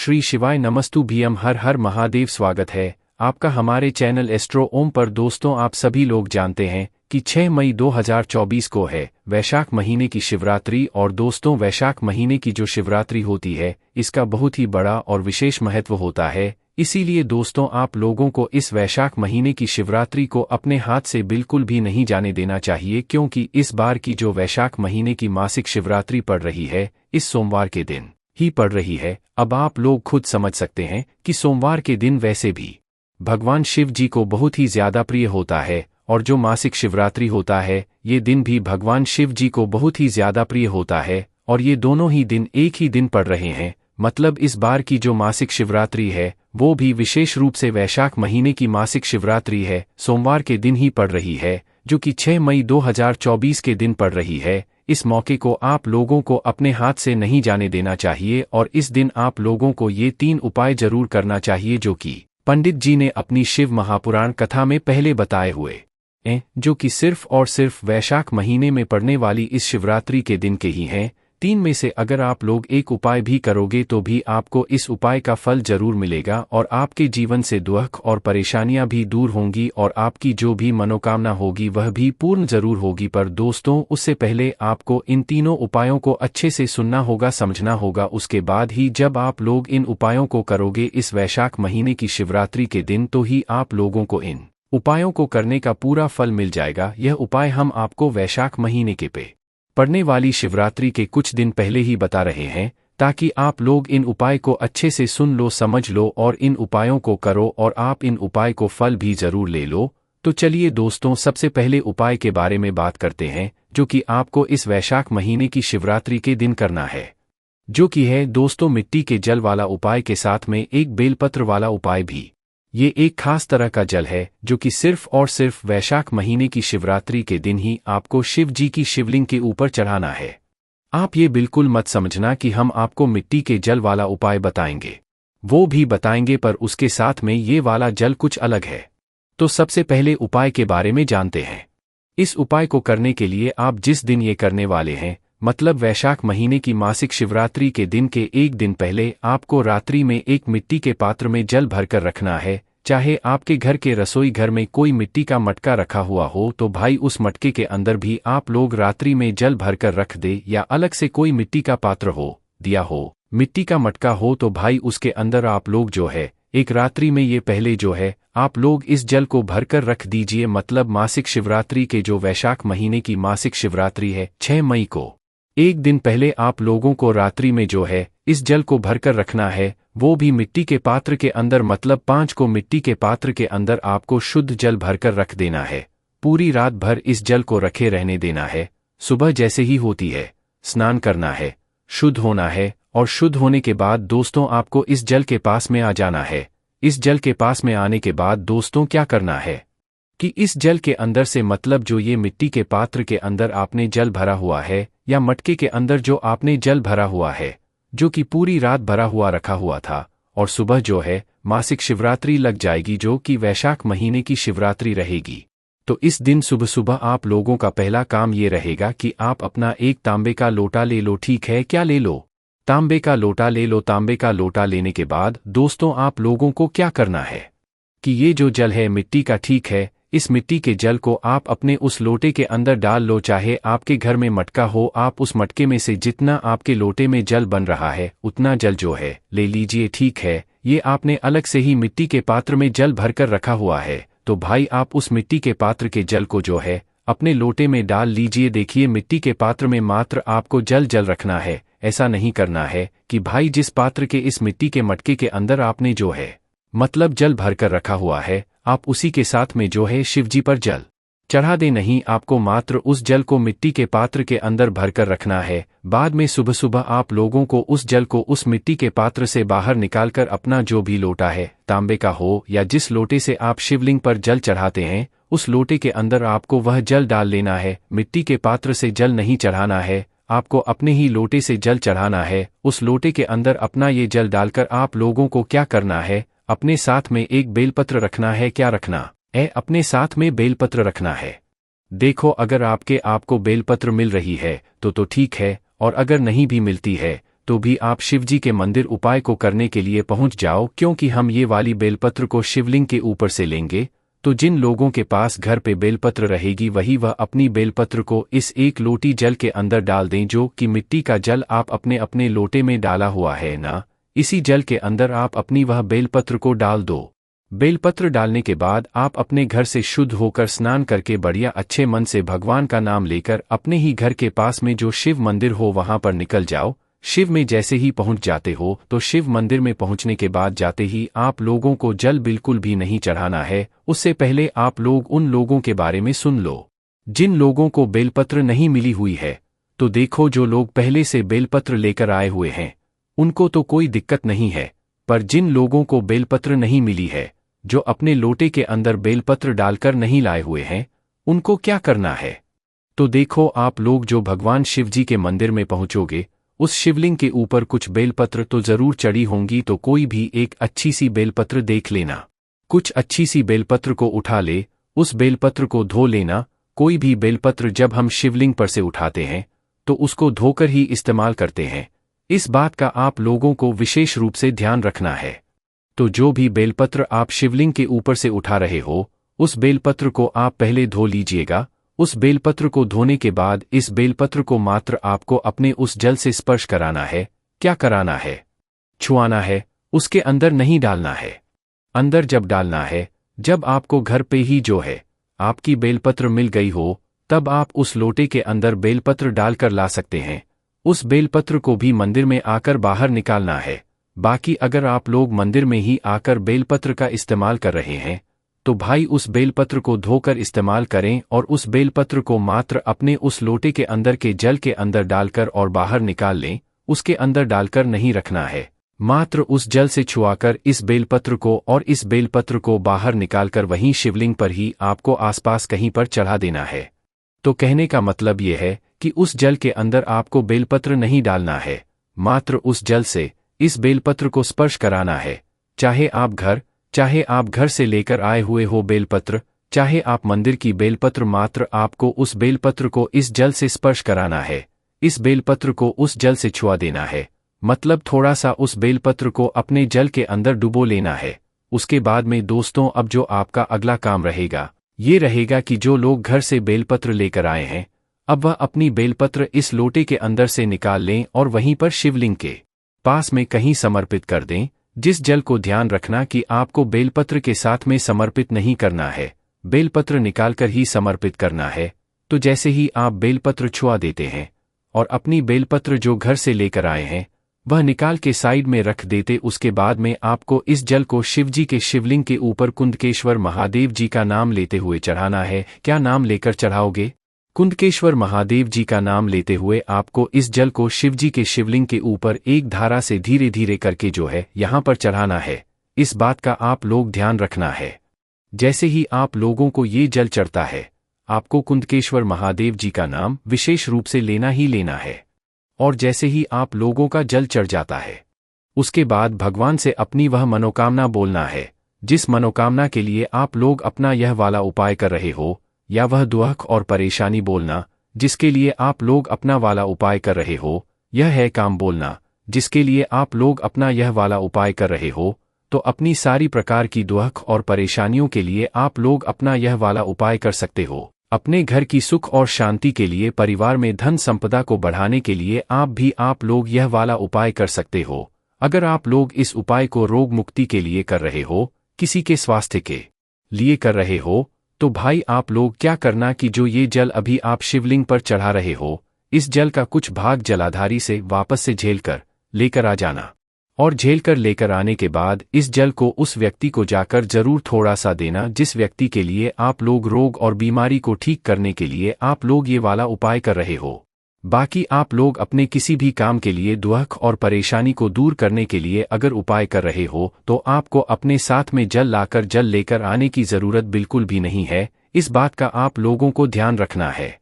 श्री शिवाय नमस्तु भीम हर हर महादेव। स्वागत है आपका हमारे चैनल एस्ट्रो ओम पर। दोस्तों, आप सभी लोग जानते हैं कि 6 मई 2024 को है वैशाख महीने की शिवरात्रि। और दोस्तों, वैशाख महीने की जो शिवरात्रि होती है इसका बहुत ही बड़ा और विशेष महत्व होता है। इसीलिए दोस्तों, आप लोगों को इस वैशाख महीने की शिवरात्रि को अपने हाथ से बिल्कुल भी नहीं जाने देना चाहिए, क्योंकि इस बार की जो वैशाख महीने की मासिक शिवरात्रि पड़ रही है इस सोमवार के दिन ही पड़ रही है। अब आप लोग खुद समझ सकते हैं कि सोमवार के दिन वैसे भी भगवान शिव जी को बहुत ही ज्यादा प्रिय होता है, और जो मासिक शिवरात्रि होता है ये दिन भी भगवान शिव जी को बहुत ही ज्यादा प्रिय होता है। और ये दोनों ही दिन एक ही दिन पड़ रहे हैं, मतलब इस बार की जो मासिक शिवरात्रि है वो भी विशेष रूप से वैशाख महीने की मासिक शिवरात्रि है, सोमवार के दिन ही पड़ रही है, जो कि 6 मई 2024 के दिन पड़ रही है। इस मौके को आप लोगों को अपने हाथ से नहीं जाने देना चाहिए, और इस दिन आप लोगों को ये 3 उपाय जरूर करना चाहिए जो कि पंडित जी ने अपनी शिव महापुराण कथा में पहले बताए हुए हैं, जो कि सिर्फ और सिर्फ वैशाख महीने में पड़ने वाली इस शिवरात्रि के दिन के ही हैं। 3 में से अगर आप लोग एक उपाय भी करोगे तो भी आपको इस उपाय का फल जरूर मिलेगा, और आपके जीवन से दुख और परेशानियां भी दूर होंगी, और आपकी जो भी मनोकामना होगी वह भी पूर्ण जरूर होगी। पर दोस्तों, उससे पहले आपको इन तीनों उपायों को अच्छे से सुनना होगा, समझना होगा। उसके बाद ही जब आप लोग इन उपायों को करोगे इस वैशाख महीने की शिवरात्रि के दिन, तो ही आप लोगों को इन उपायों को करने का पूरा फल मिल जाएगा। यह उपाय हम आपको वैशाख महीने के पड़ने वाली शिवरात्रि के कुछ दिन पहले ही बता रहे हैं, ताकि आप लोग इन उपाय को अच्छे से सुन लो, समझ लो और इन उपायों को करो, और आप इन उपाय को फल भी जरूर ले लो। तो चलिए दोस्तों, सबसे पहले उपाय के बारे में बात करते हैं, जो कि आपको इस वैशाख महीने की शिवरात्रि के दिन करना है, जो कि है दोस्तों मिट्टी के जल वाला उपाय के साथ में एक बेलपत्र वाला उपाय भी। ये एक खास तरह का जल है जो कि सिर्फ और सिर्फ वैशाख महीने की शिवरात्रि के दिन ही आपको शिव जी की शिवलिंग के ऊपर चढ़ाना है। आप ये बिल्कुल मत समझना कि हम आपको मिट्टी के जल वाला उपाय बताएंगे, वो भी बताएंगे, पर उसके साथ में ये वाला जल कुछ अलग है। तो सबसे पहले उपाय के बारे में जानते हैं। इस उपाय को करने के लिए आप जिस दिन ये करने वाले हैं, मतलब वैशाख महीने की मासिक शिवरात्रि के दिन के एक दिन पहले, आपको रात्रि में एक मिट्टी के पात्र में जल भरकर रखना है। चाहे आपके घर के रसोई घर में कोई मिट्टी का मटका रखा हुआ हो तो भाई उस मटके के अंदर भी आप लोग रात्रि में जल भरकर रख दे, या अलग से कोई मिट्टी का पात्र हो, दिया हो, मिट्टी का मटका हो तो भाई उसके अंदर आप लोग जो है एक रात्रि में ये पहले जो है आप लोग इस जल को भरकर रख दीजिए। मतलब मासिक शिवरात्रि के जो वैशाख महीने की मासिक शिवरात्रि है 6 मई को, एक दिन पहले आप लोगों को रात्रि में जो है इस जल को भरकर रखना है, वो भी मिट्टी के पात्र के अंदर। मतलब 5 को मिट्टी के पात्र के अंदर आपको शुद्ध जल भरकर रख देना है। पूरी रात भर इस जल को रखे रहने देना है। सुबह जैसे ही होती है स्नान करना है, शुद्ध होना है, और शुद्ध होने के बाद दोस्तों आपको इस जल के पास में आ जाना है। इस जल के पास में आने के बाद दोस्तों क्या करना है कि इस जल के अंदर से, मतलब जो ये मिट्टी के पात्र के अंदर आपने जल भरा हुआ है, या मटके के अंदर जो आपने जल भरा हुआ है, जो कि पूरी रात भरा हुआ रखा हुआ था, और सुबह जो है मासिक शिवरात्रि लग जाएगी, जो कि वैशाख महीने की शिवरात्रि रहेगी। तो इस दिन सुबह सुबह आप लोगों का पहला काम ये रहेगा कि आप अपना एक तांबे का लोटा ले लो। ठीक है, क्या ले लो? तांबे का लोटा ले लो। तांबे का लोटा लेने के बाद दोस्तों आप लोगों को क्या करना है कि ये जो जल है मिट्टी का, ठीक है, इस मिट्टी के जल को आप अपने उस लोटे के अंदर डाल लो। चाहे आपके घर में मटका हो, आप उस मटके में से जितना आपके लोटे में जल बन रहा है उतना जल जो है ले लीजिए। ठीक है, ये आपने अलग से ही मिट्टी के पात्र में जल भरकर रखा हुआ है, तो भाई आप उस मिट्टी के पात्र के जल को जो है अपने लोटे में डाल लीजिए। देखिए, मिट्टी के पात्र में मात्र आपको जल रखना है। ऐसा नहीं करना है कि भाई जिस पात्र के इस मिट्टी के मटके के अंदर आपने जो है मतलब जल भरकर रखा हुआ है, आप उसी के साथ में जो है शिवजी पर जल चढ़ा दे। नहीं, आपको मात्र उस जल को मिट्टी के पात्र के अंदर भरकर रखना है। बाद में सुबह सुबह आप लोगों को उस जल को उस मिट्टी के पात्र से बाहर निकालकर अपना जो भी लोटा है, तांबे का हो या जिस लोटे से आप शिवलिंग पर जल चढ़ाते हैं, उस लोटे के अंदर आपको वह जल डाल लेना है। मिट्टी के पात्र से जल नहीं चढ़ाना है, आपको अपने ही लोटे से जल चढ़ाना है। उस लोटे के अंदर अपना ये जल डालकर आप लोगों को क्या करना है, अपने साथ में एक बेलपत्र रखना है। क्या रखना है? अपने साथ में बेलपत्र रखना है। देखो, अगर आपको बेलपत्र मिल रही है तो ठीक है, और अगर नहीं भी मिलती है तो भी आप शिवजी के मंदिर उपाय को करने के लिए पहुंच जाओ, क्योंकि हम ये वाली बेलपत्र को शिवलिंग के ऊपर से लेंगे। तो जिन लोगों के पास घर पे बेलपत्र रहेगी वह अपनी बेलपत्र को इस एक लोटी जल के अंदर डाल दें, जो कि मिट्टी का जल आप अपने अपने लोटे में डाला हुआ है ना, इसी जल के अंदर आप अपनी वह बेलपत्र को डाल दो। बेलपत्र डालने के बाद आप अपने घर से शुद्ध होकर स्नान करके बढ़िया अच्छे मन से भगवान का नाम लेकर अपने ही घर के पास में जो शिव मंदिर हो वहां पर निकल जाओ। शिव में जैसे ही पहुंच जाते हो तो शिव मंदिर में पहुंचने के बाद जाते ही आप लोगों को जल बिल्कुल भी नहीं चढ़ाना है। उससे पहले आप लोग उन लोगों के बारे में सुन लो जिन लोगों को बेलपत्र नहीं मिली हुई है। तो देखो, जो लोग पहले से बेलपत्र लेकर आए हुए हैं उनको तो कोई दिक्कत नहीं है, पर जिन लोगों को बेलपत्र नहीं मिली है, जो अपने लोटे के अंदर बेलपत्र डालकर नहीं लाए हुए हैं, उनको क्या करना है। तो देखो, आप लोग जो भगवान शिवजी के मंदिर में पहुंचोगे उस शिवलिंग के ऊपर कुछ बेलपत्र तो जरूर चढ़ी होंगी, तो कोई भी एक अच्छी सी बेलपत्र देख लेना। कुछ अच्छी सी बेलपत्र को उठा ले, उस बेलपत्र को धो लेना। कोई भी बेलपत्र जब हम शिवलिंग पर से उठाते हैं तो उसको धोकर ही इस्तेमाल करते हैं। इस बात का आप लोगों को विशेष रूप से ध्यान रखना है। तो जो भी बेलपत्र आप शिवलिंग के ऊपर से उठा रहे हो उस बेलपत्र को आप पहले धो लीजिएगा। उस बेलपत्र को धोने के बाद इस बेलपत्र को मात्र आपको अपने उस जल से स्पर्श कराना है। क्या कराना है? छुआना है, उसके अंदर नहीं डालना है। अंदर जब डालना है, जब आपको घर पे ही जो है आपकी बेलपत्र मिल गई हो, तब आप उस लोटे के अंदर बेलपत्र डालकर ला सकते हैं। उस बेलपत्र को भी मंदिर में आकर बाहर निकालना है। बाकी अगर आप लोग मंदिर में ही आकर बेलपत्र का इस्तेमाल कर रहे हैं तो भाई उस बेलपत्र को धोकर इस्तेमाल करें और उस बेलपत्र को मात्र अपने उस लोटे के अंदर के जल के अंदर डालकर और बाहर निकाल लें। उसके अंदर डालकर नहीं रखना है, मात्र उस जल से छुआकर इस बेलपत्र को और इस बेलपत्र को बाहर निकालकर वहीं शिवलिंग पर ही आपको आसपास कहीं पर चढ़ा देना है। तो कहने का मतलब यह है कि उस जल के अंदर आपको बेलपत्र नहीं डालना है, मात्र उस जल से इस बेलपत्र को स्पर्श कराना है। चाहे आप घर से लेकर आए हुए हो बेलपत्र, चाहे आप मंदिर की बेलपत्र, मात्र आपको उस बेलपत्र को इस जल से स्पर्श कराना है। इस बेलपत्र को उस जल से छुआ देना है, मतलब थोड़ा सा उस बेलपत्र को अपने जल के अंदर डुबो लेना है। उसके बाद में दोस्तों, अब जो आपका अगला काम रहेगा ये रहेगा कि जो लोग घर से बेलपत्र लेकर आए हैं अब वह अपनी बेलपत्र इस लोटे के अंदर से निकाल लें और वहीं पर शिवलिंग के पास में कहीं समर्पित कर दें। जिस जल को ध्यान रखना कि आपको बेलपत्र के साथ में समर्पित नहीं करना है, बेलपत्र निकालकर ही समर्पित करना है। तो जैसे ही आप बेलपत्र छुआ देते हैं और अपनी बेलपत्र जो घर से लेकर आए हैं वह निकाल के साइड में रख देते, उसके बाद में आपको इस जल को शिवजी के शिवलिंग के ऊपर कुंदकेश्वर महादेव जी का नाम लेते हुए चढ़ाना है। क्या नाम लेकर चढ़ाओगे? कुंदकेश्वर महादेव जी का नाम लेते हुए आपको इस जल को शिवजी के शिवलिंग के ऊपर एक धारा से धीरे धीरे करके जो है यहाँ पर चढ़ाना है। इस बात का आप लोग ध्यान रखना है। जैसे ही आप लोगों को ये जल चढ़ता है, आपको कुंदकेश्वर महादेव जी का नाम विशेष रूप से लेना ही लेना है। और जैसे ही आप लोगों का जल चढ़ जाता है, उसके बाद भगवान से अपनी वह मनोकामना बोलना है जिस मनोकामना के लिए आप लोग अपना यह वाला उपाय कर रहे हो, या वह दुख और परेशानी बोलना जिसके लिए आप लोग अपना वाला उपाय कर रहे हो। यह है काम बोलना जिसके लिए आप लोग अपना यह वाला उपाय कर रहे हो। तो अपनी सारी प्रकार की दुख और परेशानियों के लिए आप लोग अपना यह वाला उपाय कर सकते हो। अपने घर की सुख और शांति के लिए, परिवार में धन संपदा को बढ़ाने के लिए आप लोग यह वाला उपाय कर सकते हो। अगर आप लोग इस उपाय को रोग मुक्ति के लिए कर रहे हो, किसी के स्वास्थ्य के लिए कर रहे हो, तो भाई आप लोग क्या करना कि जो ये जल अभी आप शिवलिंग पर चढ़ा रहे हो, इस जल का कुछ भाग जलाधारी से वापस से झेल कर लेकर आ जाना। और झेल कर लेकर आने के बाद इस जल को उस व्यक्ति को जाकर जरूर थोड़ा सा देना जिस व्यक्ति के लिए आप लोग रोग और बीमारी को ठीक करने के लिए आप लोग ये वाला उपाय कर रहे हो। बाकी आप लोग अपने किसी भी काम के लिए, दुख और परेशानी को दूर करने के लिए अगर उपाय कर रहे हो तो आपको अपने साथ में जल लाकर जल लेकर आने की जरूरत बिल्कुल भी नहीं है। इस बात का आप लोगों को ध्यान रखना है।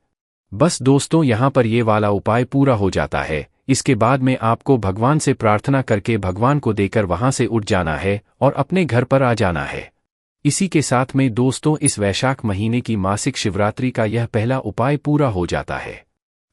बस दोस्तों, यहाँ पर ये वाला उपाय पूरा हो जाता है। इसके बाद में आपको भगवान से प्रार्थना करके भगवान को देकर वहां से उठ जाना है और अपने घर पर आ जाना है। इसी के साथ में दोस्तों, इस वैशाख महीने की मासिक शिवरात्रि का यह पहला उपाय पूरा हो जाता है।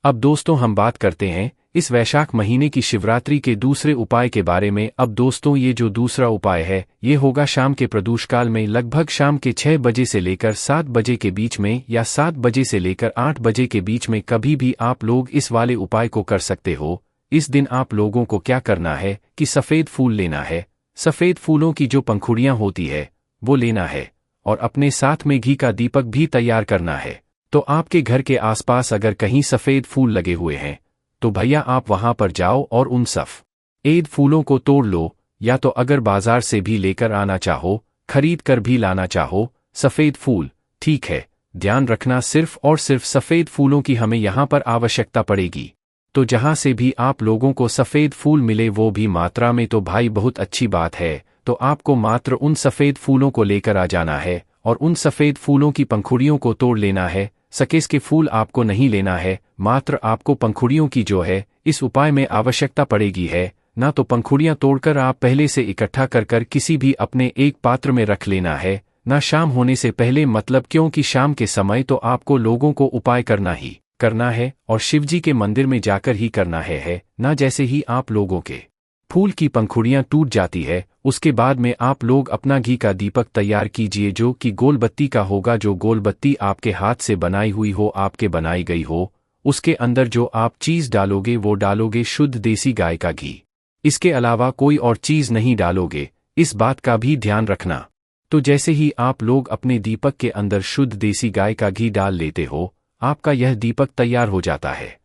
अब दोस्तों हम बात करते हैं इस वैशाख महीने की शिवरात्रि के दूसरे उपाय के बारे में अब दोस्तों ये जो दूसरा उपाय है ये होगा शाम के प्रदोषकाल में लगभग शाम के 6 बजे से लेकर 7 बजे के बीच में या 7 बजे से लेकर 8 बजे के बीच में कभी भी आप लोग इस वाले उपाय को कर सकते हो। इस दिन आप लोगों को क्या करना है कि सफ़ेद फूल लेना है, सफ़ेद फूलों की जो पंखुड़ियाँ होती है वो लेना है और अपने साथ में घी का दीपक भी तैयार करना है। तो आपके घर के आसपास अगर कहीं सफ़ेद फूल लगे हुए हैं तो भैया आप वहां पर जाओ और उन सफ़ेद फूलों को तोड़ लो, या तो अगर बाजार से भी लेकर आना चाहो, खरीद कर भी लाना चाहो सफ़ेद फूल, ठीक है। ध्यान रखना सिर्फ और सिर्फ सफ़ेद फूलों की हमें यहाँ पर आवश्यकता पड़ेगी। तो जहाँ से भी आप लोगों को सफ़ेद फूल मिले वो भी मात्रा में तो भाई बहुत अच्छी बात है। तो आपको मात्र उन सफ़ेद फूलों को लेकर आ जाना है और उन सफ़ेद फूलों की पंखुड़ियों को तोड़ लेना है। सकेस के फूल आपको नहीं लेना है, मात्र आपको पंखुड़ियों की जो है इस उपाय में आवश्यकता पड़ेगी है। ना तो पंखुड़ियां तोड़कर आप पहले से इकट्ठा कर किसी भी अपने एक पात्र में रख लेना है, ना शाम होने से पहले, मतलब क्योंकि शाम के समय तो आपको लोगों को उपाय करना ही करना है और शिवजी के मंदिर में जाकर ही करना है। ना जैसे ही आप लोगों के फूल की पंखुड़ियां टूट जाती है उसके बाद में आप लोग अपना घी का दीपक तैयार कीजिए जो कि गोल बत्ती का होगा। जो गोल बत्ती आपके हाथ से बनाई हुई हो, आपके बनाई गई हो, उसके अंदर जो आप चीज़ डालोगे वो डालोगे शुद्ध देसी गाय का घी। इसके अलावा कोई और चीज़ नहीं डालोगे, इस बात का भी ध्यान रखना। तो जैसे ही आप लोग अपने दीपक के अंदर शुद्ध देसी गाय का घी डाल लेते हो आपका यह दीपक तैयार हो जाता है।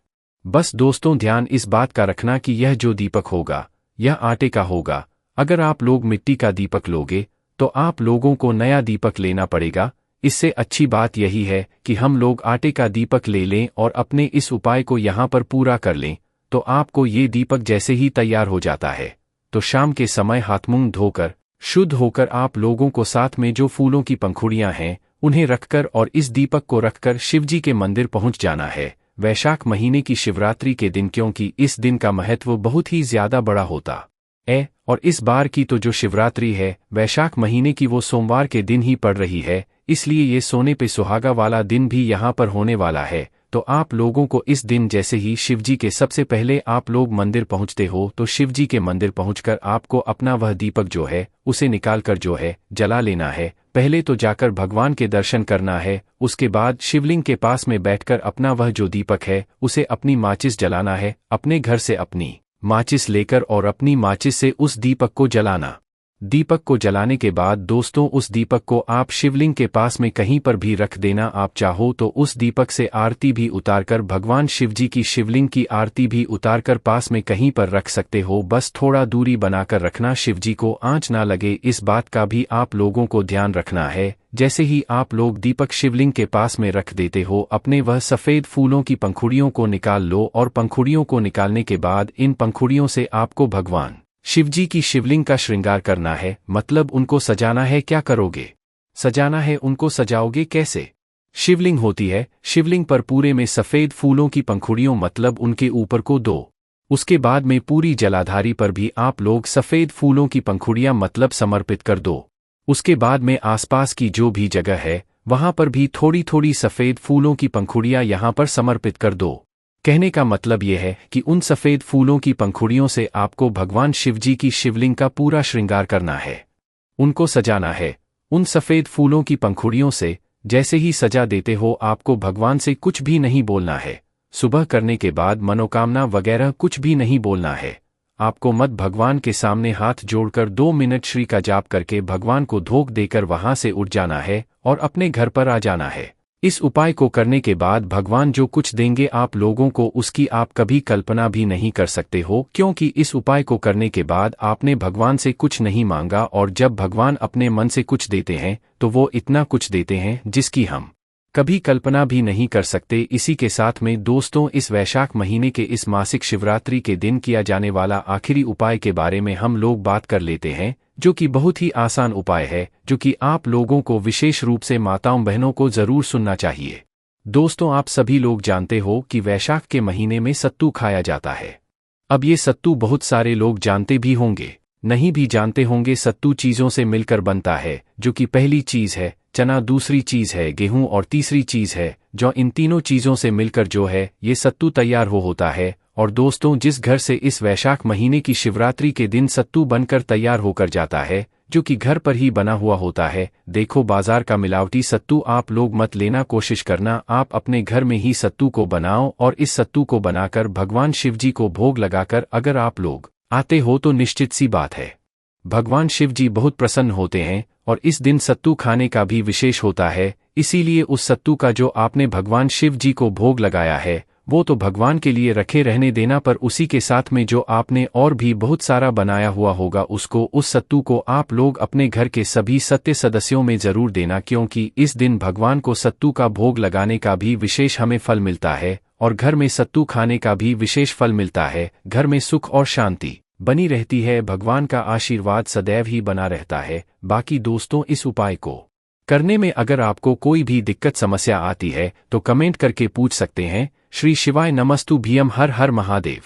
बस दोस्तों ध्यान इस बात का रखना कि यह जो दीपक होगा यह आटे का होगा। अगर आप लोग मिट्टी का दीपक लोगे तो आप लोगों को नया दीपक लेना पड़ेगा। इससे अच्छी बात यही है कि हम लोग आटे का दीपक ले लें और अपने इस उपाय को यहाँ पर पूरा कर लें। तो आपको ये दीपक जैसे ही तैयार हो जाता है तो शाम के समय हाथ मुंह धोकर शुद्ध होकर आप लोगों को साथ में जो फूलों की पंखुड़ियाँ हैं उन्हें रखकर और इस दीपक को रखकर शिवजी के मंदिर पहुँच जाना है वैशाख महीने की शिवरात्रि के दिन, क्योंकि इस दिन का महत्व बहुत ही ज्यादा बड़ा होता है। और इस बार की तो जो शिवरात्रि है वैशाख महीने की वो सोमवार के दिन ही पड़ रही है, इसलिए ये सोने पे सुहागा वाला दिन भी यहाँ पर होने वाला है। तो आप लोगों को इस दिन जैसे ही शिवजी के सबसे पहले आप लोग मंदिर पहुँचते हो तो शिवजी के मंदिर पहुँचकर आपको अपना वह दीपक जो है उसे निकाल कर जो है जला लेना है। पहले तो जाकर भगवान के दर्शन करना है, उसके बाद शिवलिंग के पास में बैठकर अपना वह जो दीपक है उसे अपनी माचिस जलाना है। अपने घर से अपनी माचिस लेकर और अपनी माचिस से उस दीपक को जलाना। दीपक को जलाने के बाद दोस्तों उस दीपक को आप शिवलिंग के पास में कहीं पर भी रख देना। आप चाहो तो उस दीपक से आरती भी उतारकर भगवान शिवजी की शिवलिंग की आरती भी उतारकर पास में कहीं पर रख सकते हो। बस थोड़ा दूरी बनाकर रखना, शिवजी को आंच ना लगे, इस बात का भी आप लोगों को ध्यान रखना है। जैसे ही आप लोग दीपक शिवलिंग के पास में रख देते हो अपने वह सफ़ेद फूलों की पंखुड़ियों को निकाल लो और पंखुड़ियों को निकालने के बाद इन पंखुड़ियों से आपको भगवान शिवजी की शिवलिंग का श्रृंगार करना है, मतलब उनको सजाना है। क्या करोगे? सजाना है उनको। सजाओगे कैसे? शिवलिंग होती है, शिवलिंग पर पूरे में सफ़ेद फूलों की पंखुड़ियों मतलब उनके ऊपर को दो। उसके बाद में पूरी जलाधारी पर भी आप लोग सफ़ेद फूलों की पंखुड़ियां मतलब समर्पित कर दो। उसके बाद में आसपास की जो भी जगह है वहां पर भी थोड़ी थोड़ी सफ़ेद फूलों की पंखुड़ियां यहां पर समर्पित कर दो। कहने का मतलब यह है कि उन सफ़ेद फूलों की पंखुड़ियों से आपको भगवान शिवजी की शिवलिंग का पूरा श्रृंगार करना है, उनको सजाना है। उन सफ़ेद फूलों की पंखुड़ियों से जैसे ही सजा देते हो आपको भगवान से कुछ भी नहीं बोलना है। सुबह करने के बाद मनोकामना वगैरह कुछ भी नहीं बोलना है। आपको मत भगवान के सामने हाथ जोड़कर 2 मिनट श्री का जाप करके भगवान को धोख देकर वहां से उठ जाना है और अपने घर पर आ जाना है। इस उपाय को करने के बाद भगवान जो कुछ देंगे आप लोगों को उसकी आप कभी कल्पना भी नहीं कर सकते हो, क्योंकि इस उपाय को करने के बाद आपने भगवान से कुछ नहीं मांगा और जब भगवान अपने मन से कुछ देते हैं तो वो इतना कुछ देते हैं जिसकी हम कभी कल्पना भी नहीं कर सकते। इसी के साथ में दोस्तों इस वैशाख महीने के इस मासिक शिवरात्रि के दिन किया जाने वाला आखिरी उपाय के बारे में हम लोग बात कर लेते हैं, जो कि बहुत ही आसान उपाय है, जो कि आप लोगों को विशेष रूप से माताओं बहनों को जरूर सुनना चाहिए। दोस्तों आप सभी लोग जानते हो कि वैशाख के महीने में सत्तू खाया जाता है। अब ये सत्तू बहुत सारे लोग जानते भी होंगे, नहीं भी जानते होंगे। सत्तू चीज़ों से मिलकर बनता है, जो कि पहली चीज़ है चना, दूसरी चीज़ है गेहूं और तीसरी चीज़ है जौ। इन तीनों चीज़ों से मिलकर जो है ये सत्तू तैयार होता है और दोस्तों, जिस घर से इस वैशाख महीने की शिवरात्रि के दिन सत्तू बनकर तैयार होकर जाता है, जो कि घर पर ही बना हुआ होता है, देखो बाजार का मिलावटी सत्तू आप लोग मत लेना, कोशिश करना आप अपने घर में ही सत्तू को बनाओ और इस सत्तू को बनाकर भगवान शिवजी को भोग लगाकर अगर आप लोग आते हो तो निश्चित सी बात है भगवान शिवजी बहुत प्रसन्न होते हैं और इस दिन सत्तू खाने का भी विशेष होता है। इसीलिए उस सत्तू का जो आपने भगवान शिव जी को भोग लगाया है वो तो भगवान के लिए रखे रहने देना, पर उसी के साथ में जो आपने और भी बहुत सारा बनाया हुआ होगा उसको, उस सत्तू को आप लोग अपने घर के सभी सदस्यों में जरूर देना, क्योंकि इस दिन भगवान को सत्तू का भोग लगाने का भी विशेष हमें फल मिलता है और घर में सत्तू खाने का भी विशेष फल मिलता है। घर में सुख और शांति बनी रहती है, भगवान का आशीर्वाद सदैव ही बना रहता है। बाकी दोस्तों, इस उपाय को करने में अगर आपको कोई भी दिक्कत समस्या आती है तो कमेंट करके पूछ सकते हैं। श्री शिवाय नमस्तु भीम, हर हर महादेव।